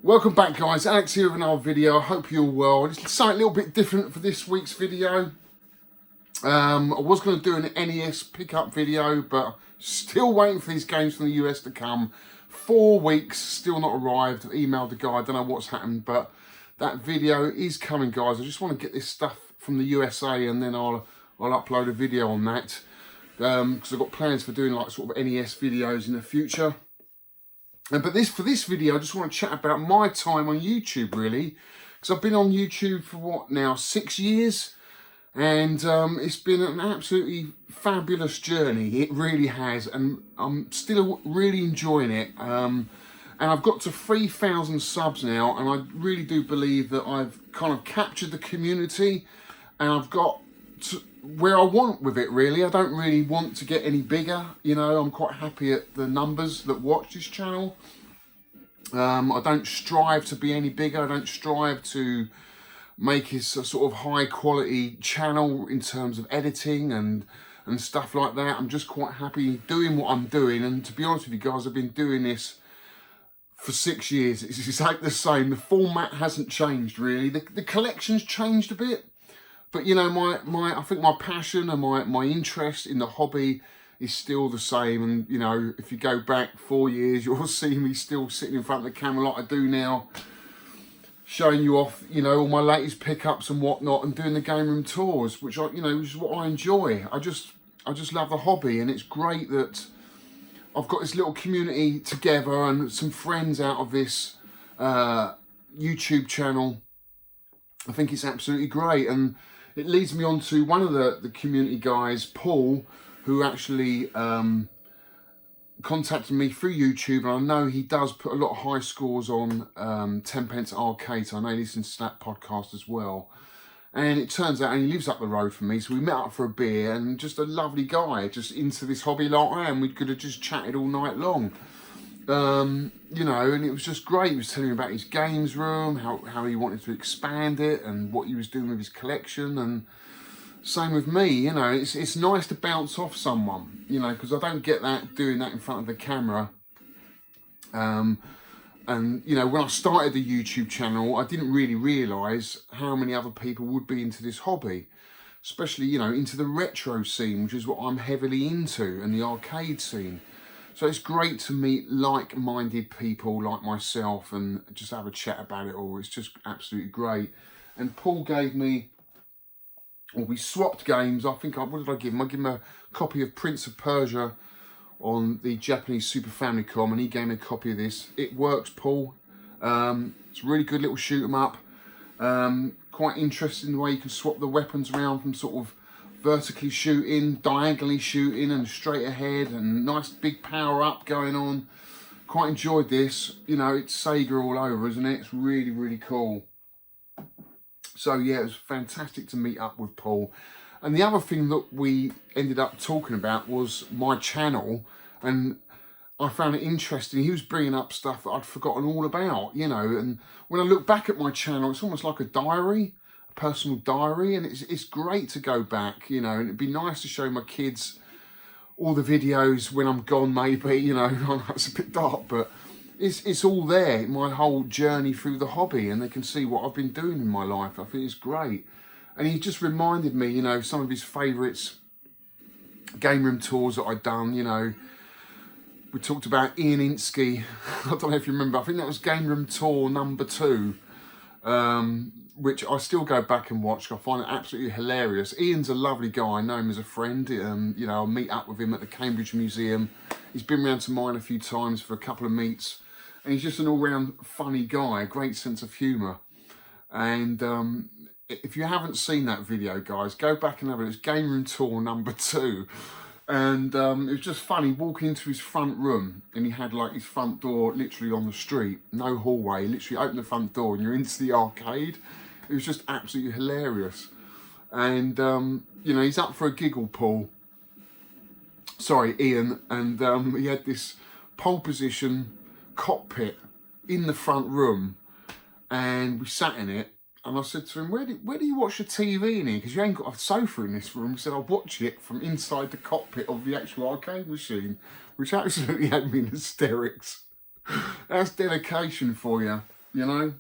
Welcome back, guys. Alex here with another video. I hope you're well. It's something a little bit different for this week's video. I was going to do an NES pickup video, but still waiting for these games from the US to come. 4 weeks, still not arrived. I've emailed the guy, I don't know what's happened, but that video is coming, guys. I just want to get this stuff from the USA and then I'll upload a video on that. Because I've got plans for doing like sort of NES videos in the future. But for this video, I just want to chat about my time on YouTube, really. Because I've been on YouTube for, what now, 6 years? And it's been an absolutely fabulous journey. It really has. And I'm still really enjoying it. And I've got to 3,000 subs now. And I really do believe that I've kind of captured the community. And I've got to where I want with it, really. I don't really want to get any bigger. You know, I'm quite happy at the numbers that watch this channel. I don't strive to be any bigger. I don't strive to make it a sort of high quality channel in terms of editing and stuff like that. I'm just quite happy doing what I'm doing. And to be honest with you guys, I've been doing this for 6 years. It's exactly the same. The format hasn't changed, really. The collection's changed a bit. But you know, I think my passion and my interest in the hobby is still the same. And you know, if you go back 4 years, you'll see me still sitting in front of the camera like I do now, showing you off, you know, all my latest pickups and whatnot, and doing the game room tours, which which is what I enjoy. I just love the hobby, and it's great that I've got this little community together and some friends out of this YouTube channel. I think it's absolutely great. And it leads me on to one of the community guys, Paul, who actually contacted me through YouTube, and I know he does put a lot of high scores on 10 Pence Arcade, so I know he listens to that podcast as well. And it turns out, and he lives up the road from me, so we met up for a beer, and just a lovely guy, just into this hobby like I am. We could have just chatted all night long. You know, and it was just great. He was telling me about his games room, how he wanted to expand it, and what he was doing with his collection. And same with me, you know, it's nice to bounce off someone, you know, because I don't get that doing that in front of the camera. And you know, when I started the YouTube channel, I didn't really realise how many other people would be into this hobby, especially, you know, into the retro scene, which is what I'm heavily into, and the arcade scene. So it's great to meet like-minded people like myself and just have a chat about it all. It's just absolutely great. And Paul gave me, or we swapped games. I think, what did I give him? I gave him a copy of Prince of Persia on the Japanese Super Famicom, and he gave me a copy of this. It works, Paul. It's a really good little shoot 'em up. Quite interesting the way you can swap the weapons around from sort of vertically shooting, diagonally shooting, and straight ahead, and nice big power up going on. Quite enjoyed this. You know, it's Sega all over, isn't it? It's really, really cool. So yeah, it was fantastic to meet up with Paul. And the other thing that we ended up talking about was my channel, and I found it interesting. He was bringing up stuff that I'd forgotten all about, you know, and when I look back at my channel, it's almost like a diary, a personal diary, and it's great to go back, you know, and it'd be nice to show my kids all the videos when I'm gone, maybe, you know. It's a bit dark, but it's all there, my whole journey through the hobby, and they can see what I've been doing in my life. I think it's great. And he just reminded me, you know, some of his favourites, game room tours that I'd done, you know. We talked about Ian Insky. I don't know if you remember, I think that was game room tour number 2, which I still go back and watch. I find it absolutely hilarious. Ian's a lovely guy. I know him as a friend. You know, I'll meet up with him at the Cambridge Museum. He's been round to mine a few times for a couple of meets. And he's just an all-round funny guy, great sense of humour. And if you haven't seen that video, guys, go back and have it. It's game room tour number 2. And it was just funny walking into his front room, and he had like his front door literally on the street, no hallway, literally open the front door and you're into the arcade. It was just absolutely hilarious. And you know, he's up for a giggle, Paul. Sorry, Ian. And he had this pole position cockpit in the front room, and we sat in it. And I said to him, where do you watch your TV in here? Because you ain't got a sofa in this room. He said, I'll watch it from inside the cockpit of the actual arcade machine, which absolutely had me in hysterics. That's dedication for you. you know.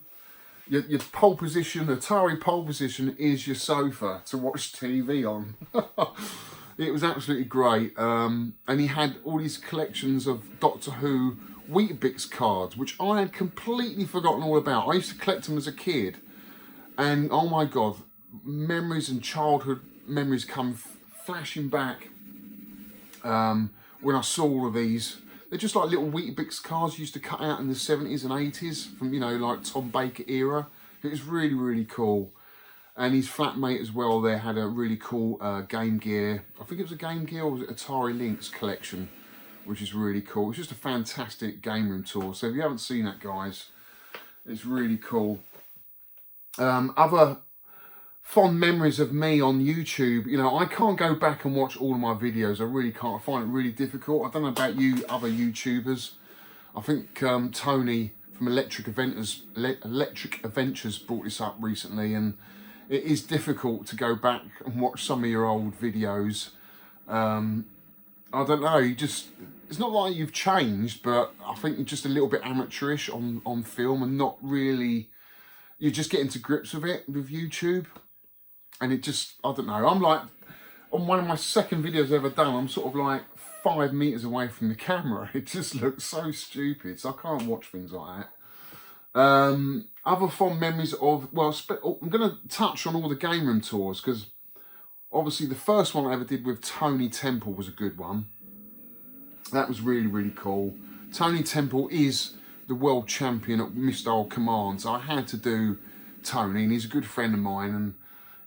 Your pole position, Atari pole position, is your sofa to watch TV on. It was absolutely great. And he had all these collections of Doctor Who Weetabix cards, which I had completely forgotten all about. I used to collect them as a kid. And oh my God, memories and childhood memories come flashing back when I saw all of these. They're just like little Weetabix cards used to cut out in the 70s and 80s from, you know, like Tom Baker era. It was really, really cool. And his flatmate as well there had a really cool Game Gear. I think it was a Game Gear, or was it Atari Lynx collection, which is really cool. It's just a fantastic game room tour. So if you haven't seen that, guys, it's really cool. Other fond memories of me on YouTube, you know, I can't go back and watch all of my videos. I really can't. I find it really difficult. I don't know about you other YouTubers. I think Tony from Electric Adventures brought this up recently, and it is difficult to go back and watch some of your old videos. I don't know, it's not like you've changed, but I think you're just a little bit amateurish on film, and not really, you're just getting to grips with it with YouTube. And it just, I don't know, I'm like, on one of my second videos I've ever done, I'm sort of like 5 meters away from the camera. It just looks so stupid, so I can't watch things like that. Other fond memories of, well, I'm going to touch on all the game room tours, because obviously the first one I ever did with Tony Temple was a good one. That was really, really cool. Tony Temple is the world champion at Missile Command, so I had to do Tony, and he's a good friend of mine, and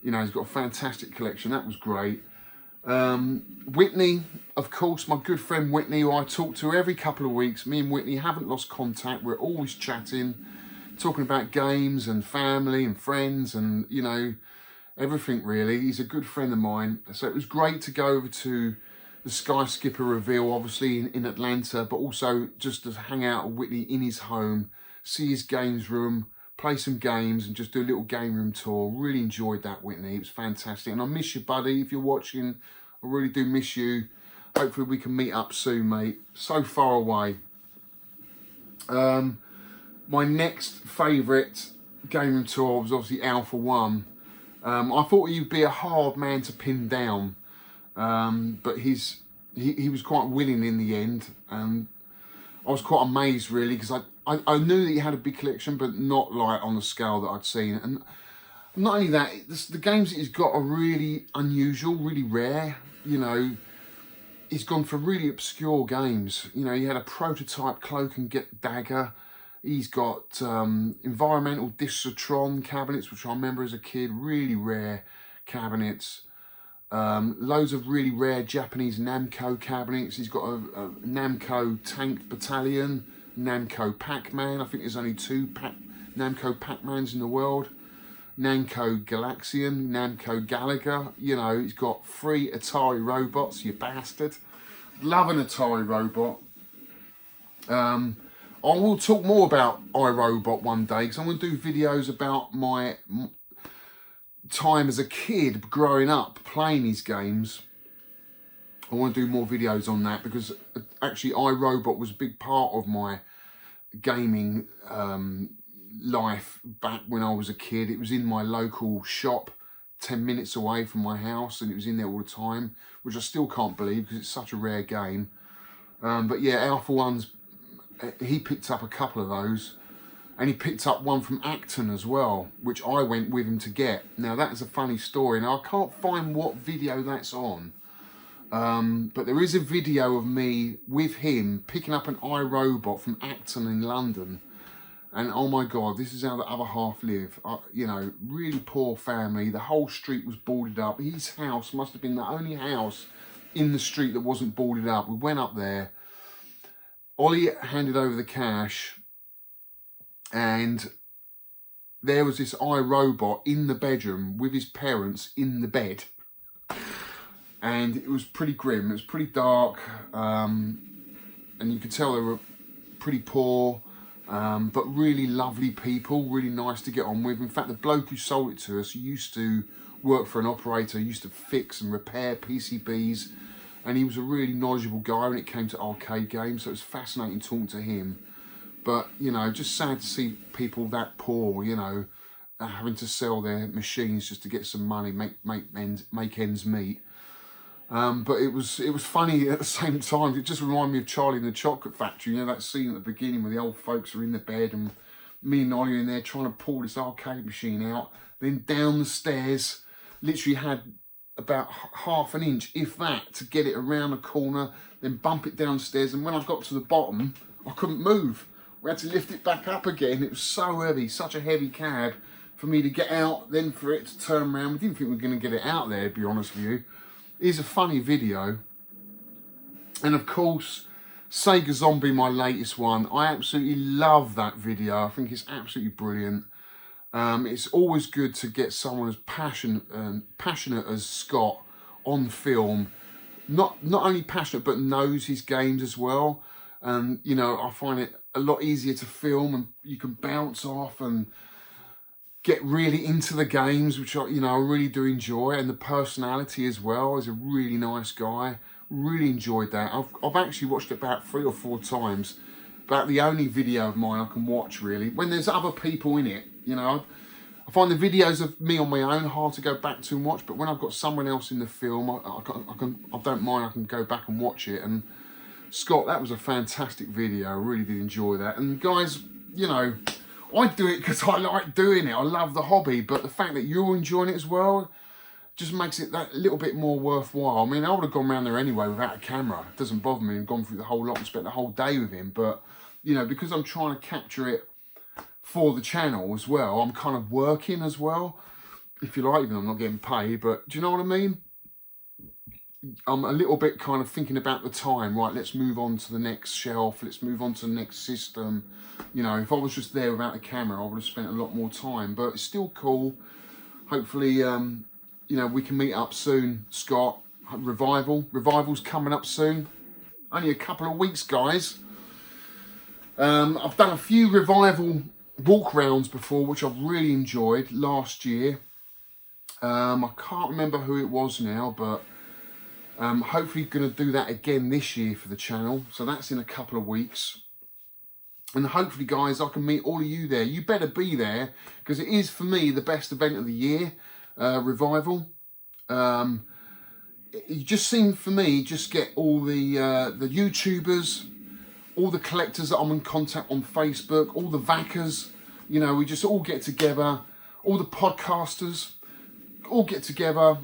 you know, he's got a fantastic collection. That was great. Whitney, of course, my good friend Whitney, who I talk to every couple of weeks. Me and Whitney haven't lost contact. We're always chatting, talking about games and family and friends and, you know, everything really. He's a good friend of mine. So it was great to go over to the Sky Skipper reveal, obviously in Atlanta, but also just to hang out with Whitney in his home, see his games room, play some games and just do a little game room tour. Really enjoyed that, Whitney. It was fantastic. And I miss you, buddy. If you're watching, I really do miss you. Hopefully we can meet up soon, mate. So far away. My next favourite game room tour was obviously Alpha 1. I thought he'd be a hard man to pin down. But he was quite willing in the end. And I was quite amazed, really, because I knew that he had a big collection, but not like on the scale that I'd seen. And not only that, the games that he's got are really unusual, really rare. You know, he's gone for really obscure games. You know, he had a prototype Cloak and Dagger. He's got environmental Discitron cabinets, which I remember as a kid, really rare cabinets. Loads of really rare Japanese Namco cabinets. He's got a Namco Tank Battalion, Namco Pac-Man. I think there's only 2 Namco Pac-Mans in the world. Namco Galaxian, Namco Gallagher. You know, he's got 3 Atari robots, you bastard. Love an Atari robot. I will talk more about iRobot one day, because I'm going to do videos about my time as a kid growing up playing these games. I want to do more videos on that, because actually iRobot was a big part of my gaming life back when I was a kid. It was in my local shop 10 minutes away from my house, and it was in there all the time, which I still can't believe because it's such a rare game. But yeah, Alpha 1's, he picked up a couple of those. And he picked up one from Acton as well, which I went with him to get. Now, that is a funny story. Now, I can't find what video that's on. But there is a video of me with him picking up an iRobot from Acton in London. And oh my God, this is how the other half live. You know, really poor family. The whole street was boarded up. His house must have been the only house in the street that wasn't boarded up. We went up there. Ollie handed over the cash. And there was this iRobot in the bedroom with his parents in the bed. And it was pretty grim. It was pretty dark. And you could tell they were pretty poor, but really lovely people, really nice to get on with. In fact, the bloke who sold it to us used to work for an operator, used to fix and repair PCBs. And he was a really knowledgeable guy when it came to arcade games. So it was fascinating talking to him. But, you know, just sad to see people that poor, you know, having to sell their machines just to get some money, make ends meet. But it was funny at the same time. It just reminded me of Charlie and the Chocolate Factory. You know, that scene at the beginning where the old folks are in the bed and me and Ollie are in there trying to pull this arcade machine out. Then down the stairs, literally had about half an inch, if that, to get it around the corner, then bump it downstairs. And when I got to the bottom, I couldn't move. We had to lift it back up again. It was so heavy, such a heavy cab for me to get out, then for it to turn around. We didn't think we were going to get it out there, to be honest with you. It is a funny video. And of course, Sega Zombie, my latest one. I absolutely love that video. I think it's absolutely brilliant. It's always good to get someone as passionate as Scott on film. Not only passionate, but knows his games as well. And, you know, I find it a lot easier to film, and you can bounce off and get really into the games, which I really do enjoy. And the personality as well. He's a really nice guy. Really enjoyed that. I've actually watched it about 3 or 4 times. About the only video of mine I can watch, really, when there's other people in it. You know, I find the videos of me on my own hard to go back to and watch, but when I've got someone else in the film, I don't mind. I can go back and watch it. And Scott, that was a fantastic video. I really did enjoy that. And guys, you know, I do it because I like doing it. I love the hobby, but the fact that you're enjoying it as well just makes it that little bit more worthwhile. I mean, I would have gone around there anyway without a camera. It doesn't bother me, and gone through the whole lot and spent the whole day with him. But, you know, because I'm trying to capture it for the channel as well, I'm kind of working as well, if you like, even though I'm not getting paid. But do you know what I mean? I'm a little bit kind of thinking about the time, right, let's move on to the next shelf, let's move on to the next system. You know, if I was just there without a camera, I would have spent a lot more time, but it's still cool. Hopefully, you know, we can meet up soon, Scott. Revival's coming up soon. Only a couple of weeks, guys. I've done a few Revival walk-rounds before, which I've really enjoyed last year. I can't remember who it was now, but hopefully going to do that again this year for the channel. So that's in a couple of weeks. And hopefully, guys, I can meet all of you there. You better be there, because it is, for me, the best event of the year, Revival. You just seem, for me, just get all the YouTubers, all the collectors that I'm in contact on Facebook, all the VACers, you know, we just all get together, all the podcasters, all get together,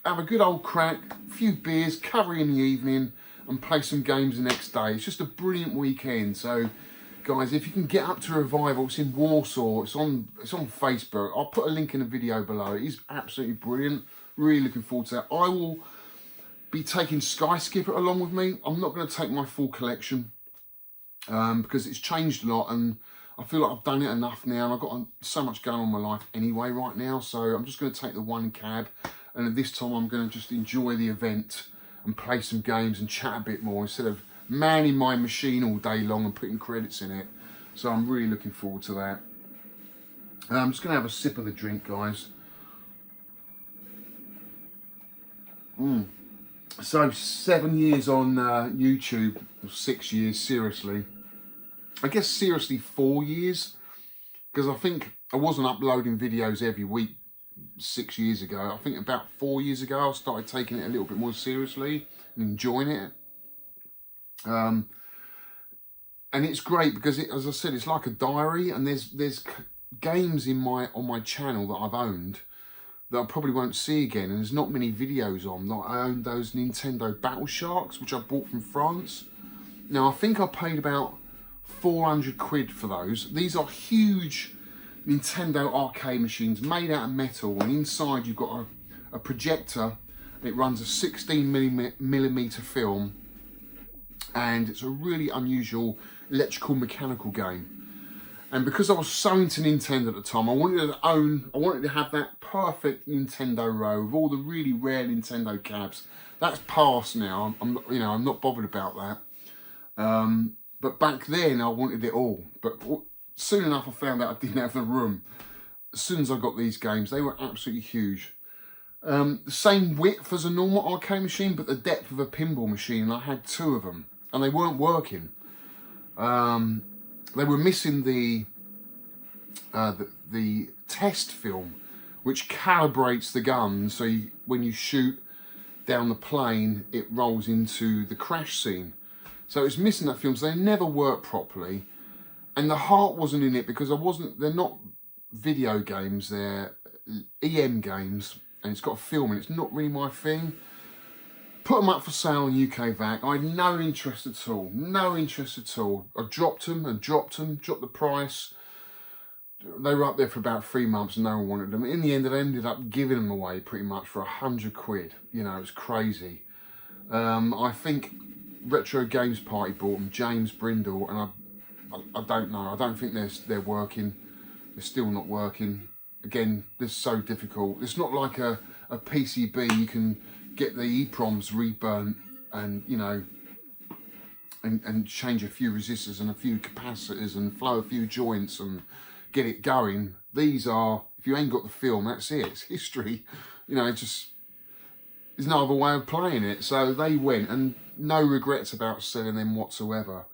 have a good old crack, a few beers, curry in the evening, and play some games the next day. It's just a brilliant weekend. So, guys, if you can get up to Revival, it's in Warsaw, it's on Facebook. I'll put a link in the video below. It is absolutely brilliant. Really looking forward to that. I will be taking Sky Skipper along with me. I'm not going to take my full collection because it's changed a lot, and I feel like I've done it enough now, and I've got so much going on in my life anyway right now. So I'm just going to take the one cab, and at this time I'm going to just enjoy the event and play some games and chat a bit more instead of manning my machine all day long and putting credits in it. So I'm really looking forward to that. I'm just going to have a sip of the drink, guys. So 7 years on YouTube, or 6 years, seriously. I guess seriously 4 years, because I think I wasn't uploading videos every week 6 years ago. I think about 4 years ago I started taking it a little bit more seriously and enjoying it. And it's great because, as I said, it's like a diary, and there's games on my channel that I've owned that I probably won't see again, and there's not many videos on. Like, I owned those Nintendo Battle Sharks, which I bought from France. Now, I think I paid about 400 quid for those. These are huge Nintendo arcade machines made out of metal, and inside you've got a projector. It runs a 16mm film, and it's a really unusual electrical mechanical game. And because I was so into Nintendo at the time, I wanted to have that perfect Nintendo row with all the really rare Nintendo cabs. That's past now. I'm not bothered about that. But back then I wanted it all. But soon enough I found out I didn't have the room. As soon as I got these games, they were absolutely huge. The same width as a normal arcade machine, but the depth of a pinball machine. And I had 2 of them, and they weren't working. they were missing the test film, which calibrates the gun, so when you shoot down the plane, it rolls into the crash scene. So it's missing that film, so they never worked properly. And the heart wasn't in it because they're not video games, they're EM games, and it's got a film, and it's not really my thing. Put them up for sale on UK VAC. I had no interest at all. No interest at all. I dropped them and dropped the price. They were up there for about 3 months and no one wanted them. In the end, I ended up giving them away pretty much for £100. You know, it was crazy. I think Retro Games Party bought them, James Brindle, and I don't know. I don't think they're working. They're still not working. Again, this is so difficult. It's not like a PCB. You can get the EPROMs reburnt and, you know, and change a few resistors and a few capacitors and flow a few joints and get it going. These are, if you ain't got the film, that's it. It's history. You know, there's no other way of playing it. So they went, and no regrets about selling them whatsoever.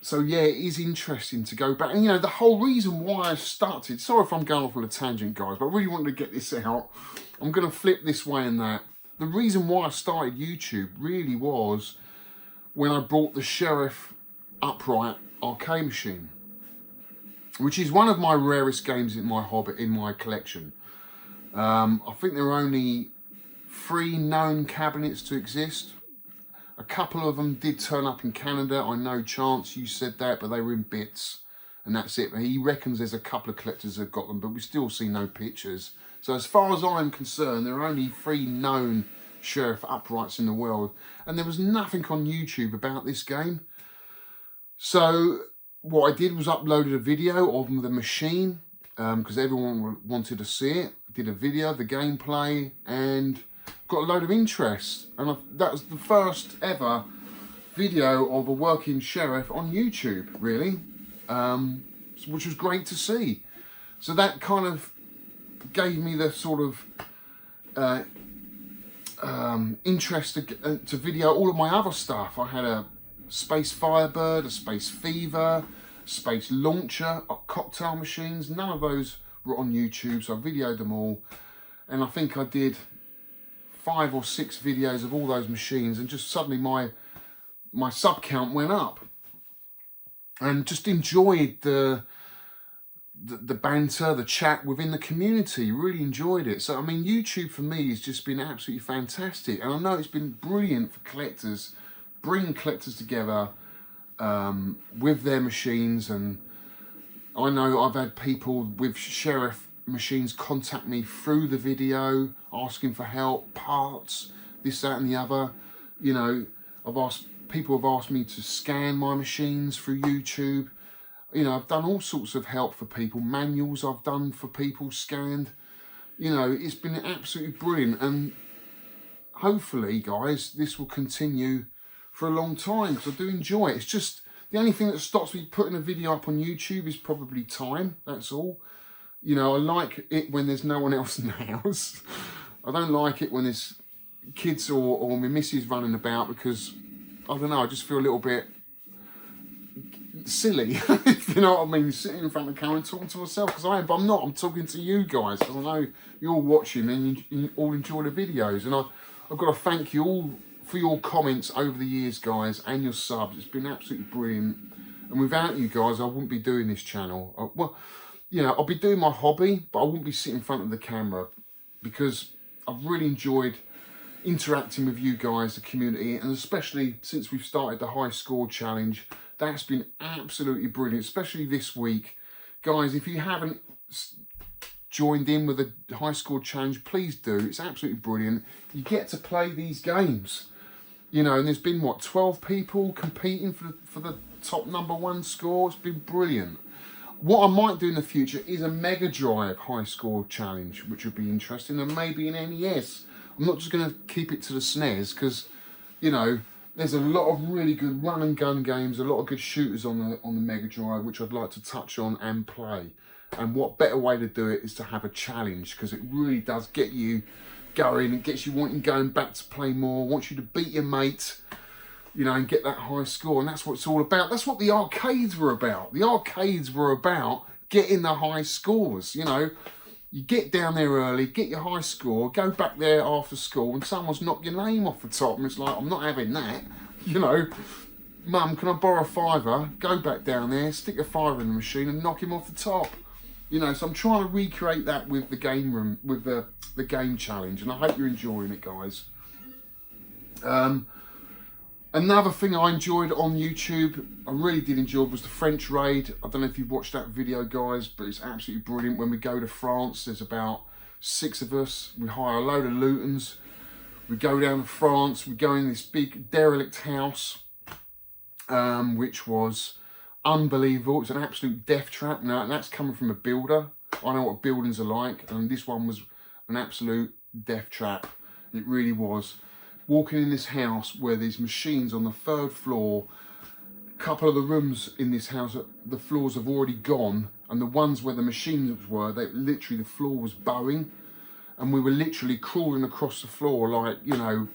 So yeah, it is interesting to go back. And you know, the whole reason why I started, sorry if I'm going off on a tangent, guys, but I really wanted to get this out. I'm going to flip this way and that. The reason why I started YouTube really was when I bought the Sheriff upright arcade machine, which is one of my rarest games in my collection. I think there are only 3 known cabinets to exist. A couple of them did turn up in Canada. I know, Chance, you said that, but they were in bits, and that's it. But he reckons there's a couple of collectors that have got them, but we still see no pictures. So as far as I'm concerned, there are only 3 known Sheriff uprights in the world, and there was nothing on YouTube about this game. So what I did was uploaded a video of the machine, because everyone wanted to see it. I did a video of the gameplay and got a load of interest, and that was the first ever video of a working Sheriff on YouTube, really, which was great to see. So that kind of gave me the sort of interest to video all of my other stuff. I had a Space Firebird, a Space Fever, Space Launcher, cocktail machines. None of those were on YouTube, so I videoed them all, and I think I did 5 or 6 videos of all those machines, and just suddenly my sub count went up, and just enjoyed the banter, the chat within the community. Really enjoyed it. So I mean, YouTube for me has just been absolutely fantastic, and I know it's been brilliant for collectors, bringing collectors together with their machines. And I know I've had people with Sheriff machines contact me through the video, asking for help, parts, this, that and the other. You know, people have asked me to scan my machines through YouTube. You know, I've done all sorts of help for people, manuals I've done for people scanned. You know, it's been absolutely brilliant, and hopefully, guys, this will continue for a long time, because I do enjoy it. It's just, the only thing that stops me putting a video up on YouTube is probably time, that's all. You know, I like it when there's no one else in the house. I don't like it when there's kids or my missus running about, because, I don't know, I just feel a little bit silly, if you know what I mean, sitting in front of the camera and talking to myself, because I am, but I'm not. I'm talking to you guys, because I know you're all watching and you all enjoy the videos. And I've got to thank you all for your comments over the years, guys, and your subs. It's been absolutely brilliant. And without you guys, I wouldn't be doing this channel. Well, you know, I'll be doing my hobby, but I wouldn't be sitting in front of the camera, because I've really enjoyed interacting with you guys, the community, and especially since we've started the high score challenge. That's been absolutely brilliant, especially this week. Guys, if you haven't joined in with the high score challenge, please do. It's absolutely brilliant. You get to play these games, you know, and there's been, what, 12 people competing for the top #1 score. It's been brilliant. What I might do in the future is a Mega Drive high score challenge, which would be interesting, and maybe an NES. I'm not just going to keep it to the SNES, because, you know, there's a lot of really good run and gun games, a lot of good shooters on the Mega Drive, which I'd like to touch on and play. And what better way to do it is to have a challenge, because it really does get you going. It gets you wanting going back to play more, wants you to beat your mate. you know, and get that high score. And that's what it's all about. That's what the arcades were about. The arcades were about getting the high scores, you know. You get down there early, get your high score, go back there after school, and someone's knocked your name off the top, and it's like, I'm not having that, you know. Mum, can I borrow a fiver? Go back down there, stick a fiver in the machine, and knock him off the top. You know, so I'm trying to recreate that with the game room, with the game challenge, and I hope you're enjoying it, guys. Another thing I enjoyed on YouTube, I really did enjoy, was the French raid. I don't know if you've watched that video, guys, but it's absolutely brilliant. When we go to France, there's about 6 of us. We hire a load of Lutons. We go down to France. We go in this big derelict house, which was unbelievable. It's an absolute death trap. Now, and that's coming from a builder. I know what buildings are like, and this one was an absolute death trap. It really was. Walking in this house where there's machines on the 3rd floor. A couple of the rooms in this house, the floors have already gone, and the ones where the machines were, they literally, the floor was bowing, and we were literally crawling across the floor like, you know,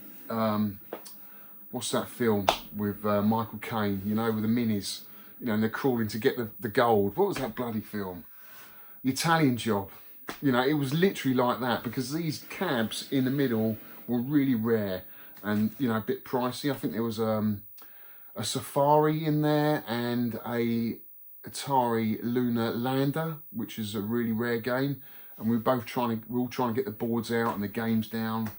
what's that film with Michael Caine, you know, with the minis, you know, and they're crawling to get the gold. What was that bloody film? The Italian Job. You know, it was literally like that, because these cabs in the middle were really rare. And, you know, a bit pricey. I think there was a Safari in there and a Atari Lunar Lander, which is a really rare game. And we were all trying to get the boards out and the games down.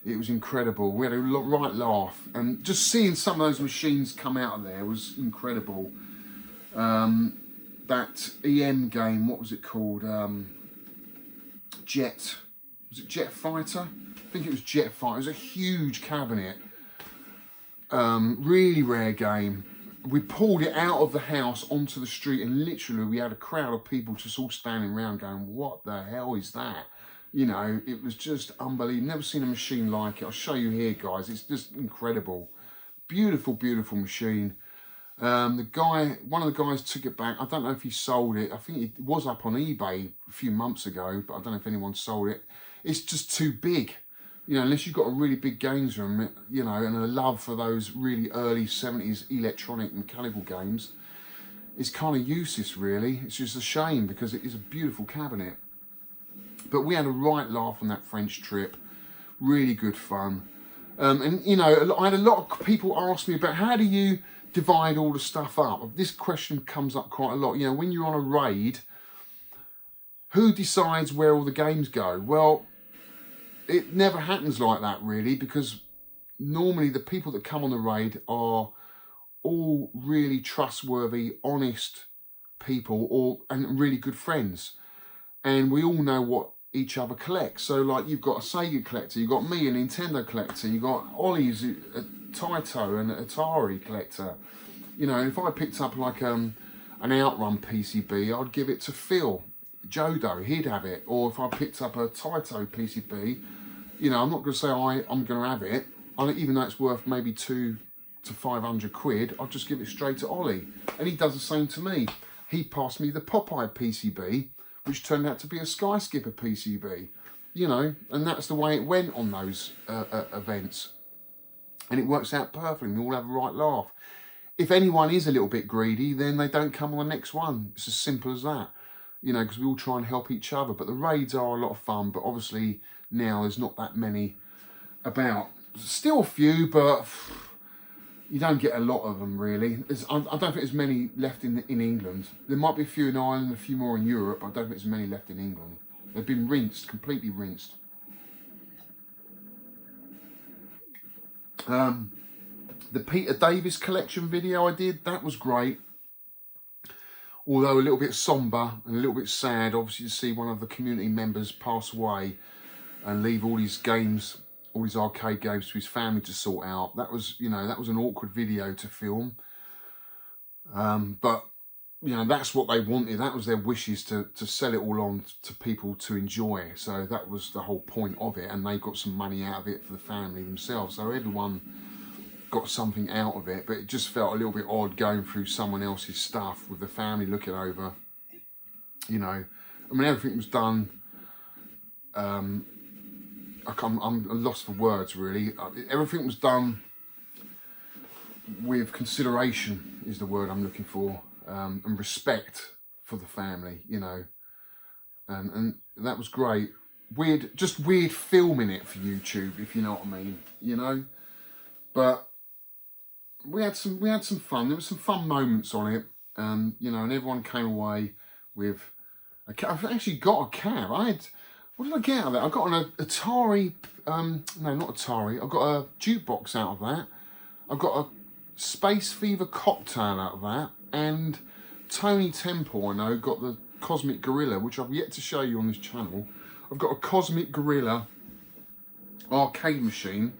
It was incredible. We had a right laugh. And just seeing some of those machines come out of there was incredible. That EM game, what was it called? Was it Jet Fighter? I think it was Jet Fighter. It was a huge cabinet. Really rare game. We pulled it out of the house onto the street, and literally we had a crowd of people just all standing around going, what the hell is that? You know, it was just unbelievable. Never seen a machine like it. I'll show you here, guys. It's just incredible. Beautiful, beautiful machine. One of the guys took it back. I don't know if he sold it. I think it was up on eBay a few months ago, but I don't know if anyone sold it. It's just too big. You know, unless you've got a really big games room, you know, and a love for those really early 70s electronic mechanical games, it's kind of useless, really. It's just a shame, because it is a beautiful cabinet. But we had a right laugh on that French trip. Really good fun. And, you know, I had a lot of people ask me about, how do you divide all the stuff up? This question comes up quite a lot. You know, when you're on a raid, who decides where all the games go? Well, it never happens like that, really, because normally the people that come on the raid are all really trustworthy, honest people, and really good friends. And we all know what each other collects. So, like, you've got a Sega collector, you've got me, a Nintendo collector, you've got Ollie's a Taito and an Atari collector. You know, if I picked up like an Outrun PCB, I'd give it to Phil. Jodo, he'd have it. Or if I picked up a Taito PCB, you know, I'm not going to say I'm going to have it. Even though it's worth maybe 200 to 500 quid, I'll just give it straight to Ollie. And he does the same to me. He passed me the Popeye PCB, which turned out to be a Sky Skipper PCB. You know, and that's the way it went on those events. And it works out perfectly. We all have a right laugh. If anyone is a little bit greedy, then they don't come on the next one. It's as simple as that. You know, because we all try and help each other. But the raids are a lot of fun. But obviously now there's not that many about. Still a few, but you don't get a lot of them, really. I don't think there's many left in England. There might be a few in Ireland, a few more in Europe. I don't think there's many left in England. They've been rinsed, completely rinsed. The Peter Davis collection video I did, that was great. Although a little bit somber and a little bit sad, obviously, to see one of the community members pass away and leave all his games, all his arcade games, to his family to sort out. That was, you know, that was an awkward video to film. But, you know, that's what they wanted. That was their wishes, to sell it all on to people to enjoy. So that was the whole point of it. And they got some money out of it for the family themselves. So everyone got something out of it. But it just felt a little bit odd going through someone else's stuff with the family looking over. You know, I mean, everything was done. I'm lost for words, really. Everything was done with consideration is the word I'm looking for, and respect for the family, you know, and that was great. Just weird filming it for YouTube, if you know what I mean, you know. But we had some fun. There were some fun moments on it, you know, and everyone came away with a cab. I've actually got a cab. What did I get out of that? I got an Atari, no, not Atari. I got a jukebox out of that. I got a Space Fever cocktail out of that, and Tony Temple, I know, got the Cosmic Gorilla, which I've yet to show you on this channel. I've got a Cosmic Gorilla arcade machine.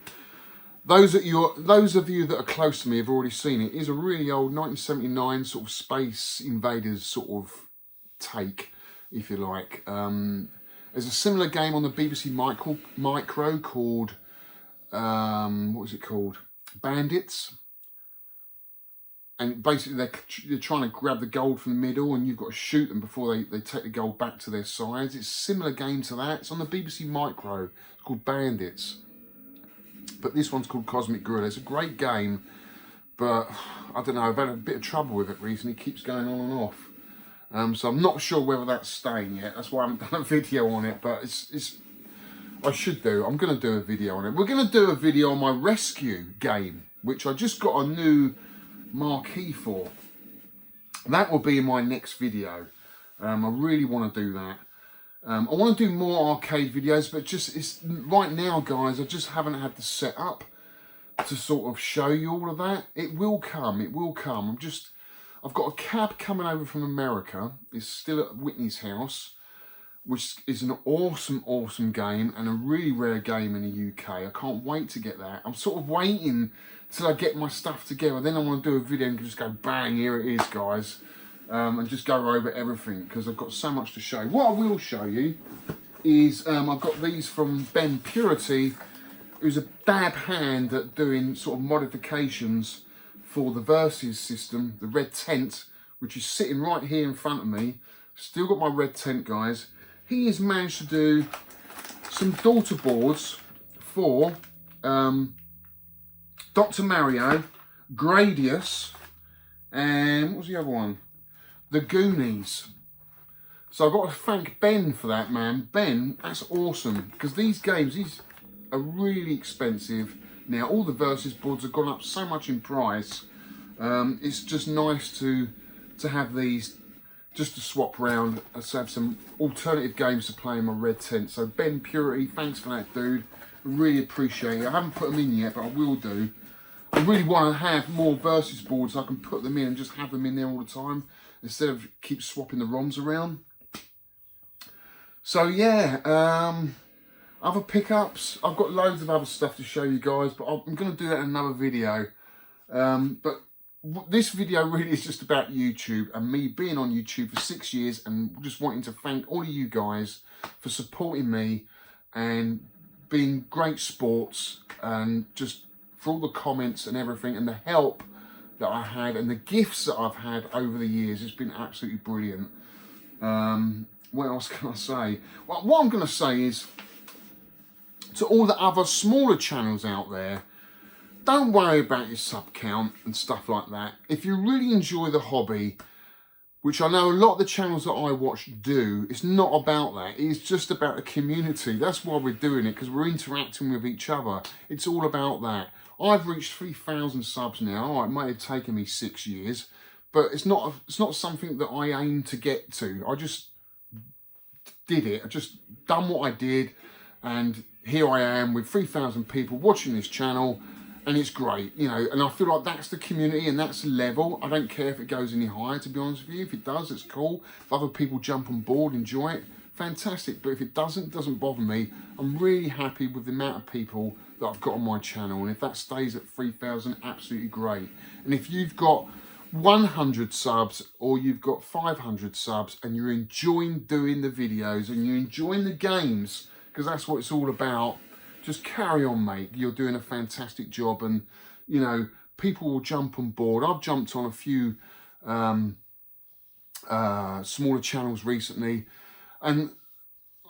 Those of you that are close to me have already seen it. It is a really old 1979 sort of Space Invaders sort of take, if you like. There's a similar game on the BBC Micro called, what was it called? Bandits. And basically they're trying to grab the gold from the middle, and you've got to shoot them before they take the gold back to their sides. It's a similar game to that. It's on the BBC Micro. It's called Bandits. But this one's called Cosmic Gorilla. It's a great game, but I don't know, I've had a bit of trouble with it recently. It keeps going on and off. So I'm not sure whether that's staying yet. That's why I haven't done a video on it, but I should do. I'm going to do a video on it. We're going to do a video on my rescue game, which I just got a new marquee for. That will be in my next video. I really want to do that. I want to do more arcade videos, but right now, guys, I just haven't had the setup to sort of show you all of that. It will come. It will come. I've got a cab coming over from America. It's still at Whitney's house, which is an awesome, awesome game and a really rare game in the UK. I can't wait to get that. I'm sort of waiting till I get my stuff together. Then I want to do a video and just go, bang, here it is, guys. And just go over everything, because I've got so much to show. What I will show you is I've got these from Ben Purity, who's a dab hand at doing sort of modifications for the Versus system, the red tent, which is sitting right here in front of me. Still got my red tent, guys. He has managed to do some daughter boards for Dr. Mario, Gradius, and what was the other one? The Goonies. So I've got to thank Ben for that, man. Ben, that's awesome, because these games, these are really expensive. Now, all the Versus boards have gone up so much in price. It's just nice to have these, just to swap around, to have some alternative games to play in my red tent. So Ben Purity, thanks for that, dude. I really appreciate it. I haven't put them in yet, but I will do. I really want to have more Versus boards so I can put them in and just have them in there all the time, instead of keep swapping the ROMs around. So yeah, other pickups. I've got loads of other stuff to show you guys, but I'm going to do that in another video. But this video really is just about YouTube and me being on YouTube for 6 years, and just wanting to thank all of you guys for supporting me and being great sports, and just for all the comments and everything, and the help that I had and the gifts that I've had over the years. It's been absolutely brilliant. What else can I say? Well, what I'm going to say is, to all the other smaller channels out there, don't worry about your sub count and stuff like that. If you really enjoy the hobby, which I know a lot of the channels that I watch do, it's not about that. It's just about the community. That's why we're doing it, because we're interacting with each other. It's all about that. I've reached 3,000 subs now. It may have taken me 6 years, but it's not something that I aim to get to. I just did it. I just done what I did, and here I am with 3,000 people watching this channel, and it's great, you know. And I feel like that's the community and that's the level. I don't care if it goes any higher, to be honest with you. If it does, it's cool. If other people jump on board, enjoy it, fantastic. But if it doesn't bother me. I'm really happy with the amount of people that I've got on my channel, and if that stays at 3,000, absolutely great. And if you've got 100 subs or you've got 500 subs and you're enjoying doing the videos and you're enjoying the games, because that's what it's all about, just carry on, mate. You're doing a fantastic job, and you know, people will jump on board. I've jumped on a few smaller channels recently, and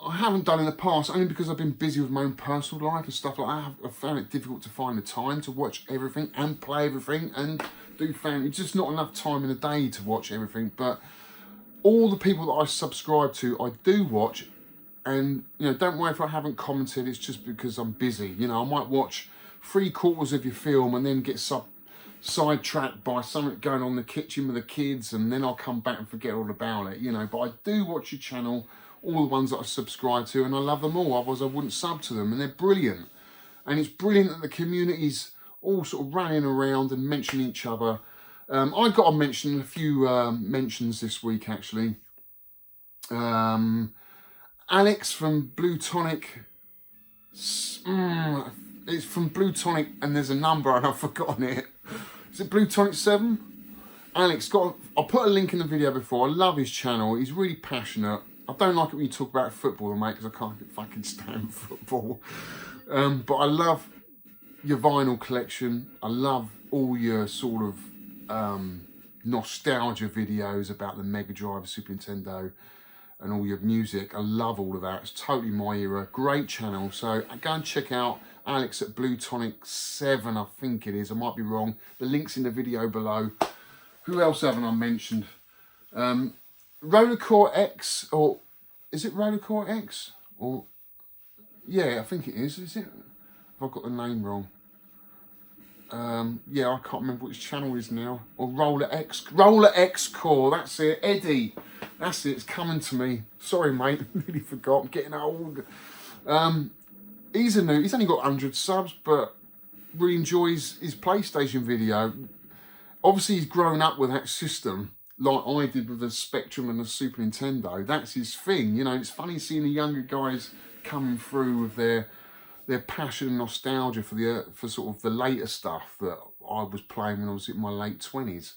I haven't done in the past, only because I've been busy with my own personal life and stuff like that. I've found it difficult to find the time to watch everything and play everything and do family. It's just not enough time in a day to watch everything. But all the people that I subscribe to, I do watch. And, you know, don't worry if I haven't commented. It's just because I'm busy. You know, I might watch 3/4 of your film and then get sidetracked by something going on in the kitchen with the kids, and then I'll come back and forget all about it, you know. But I do watch your channel, all the ones that I subscribe to, and I love them all, otherwise I wouldn't sub to them, and they're brilliant. And it's brilliant that the community's all sort of running around and mentioning each other. I got to mention a few mentions this week, actually. Alex from Blue Tonic, it's from Blue Tonic, and there's a number and I've forgotten it. Is it Blue Tonic 7? Alex, I'll put a link in the video before. I love his channel. He's really passionate. I don't like it when you talk about football, mate, because I can't fucking stand football. But I love your vinyl collection. I love all your sort of nostalgia videos about the Mega Drive, Super Nintendo, and all your music. I love all of that. It's totally my era. Great channel. So go and check out Alex at Blue Tonic 7, I think it is. I might be wrong. The link's in the video below. Who else haven't I mentioned? Rollercore X, or is it Rollercore X? Or yeah, I think it is. Is it? Have I got the name wrong? Yeah, I can't remember which channel it is now. Or Roller X Core. That's it. Eddie. That's it. It's coming to me. Sorry, mate. I really forgot. I'm getting old. He's only got 100 subs, but really enjoys his PlayStation video. Obviously, he's grown up with that system, like I did with the Spectrum and the Super Nintendo. That's his thing, you know. It's funny seeing the younger guys coming through with their passion and nostalgia for sort of the later stuff that I was playing when I was in my late 20s.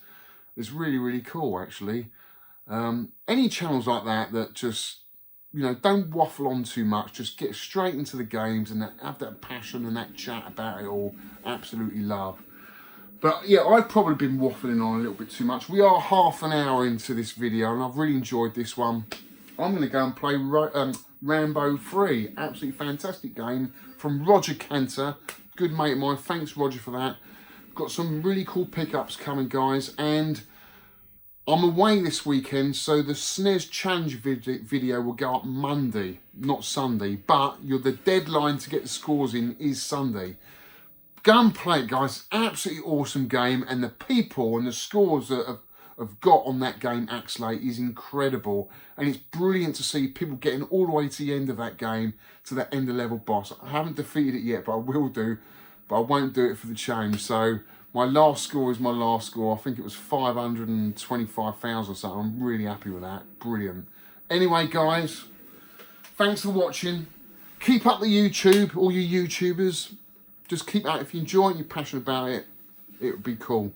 It's really, really cool, actually. Any channels like that just, you know, don't waffle on too much. Just get straight into the games and have that passion and that chat about it all. Absolutely love. But yeah, I've probably been waffling on a little bit too much. We are half an hour into this video and I've really enjoyed this one. I'm going to go and play Rambo 3. Absolutely fantastic game from Roger Cantor. Good mate of mine. Thanks, Roger, for that. Got some really cool pickups coming, guys. And I'm away this weekend, so the SNES Challenge video will go up Monday, not Sunday. But the deadline to get the scores in is Sunday. Go and play it, guys. Absolutely awesome game, and the people and the scores that have got on that game, Axlate, is incredible. And it's brilliant to see people getting all the way to the end of that game, to that end of level boss. I haven't defeated it yet, but I will do. But I won't do it for the challenge. So my last score is my last score. I think it was 525,000 or something. I'm really happy with that. Brilliant. Anyway, guys, thanks for watching. Keep up the YouTube, all you YouTubers. Just keep at it. If you enjoy it, you're passionate about it, it would be cool.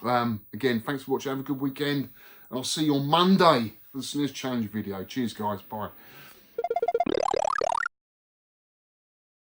Again, thanks for watching. Have a good weekend. And I'll see you on Monday for the SNES Challenge video. Cheers, guys. Bye.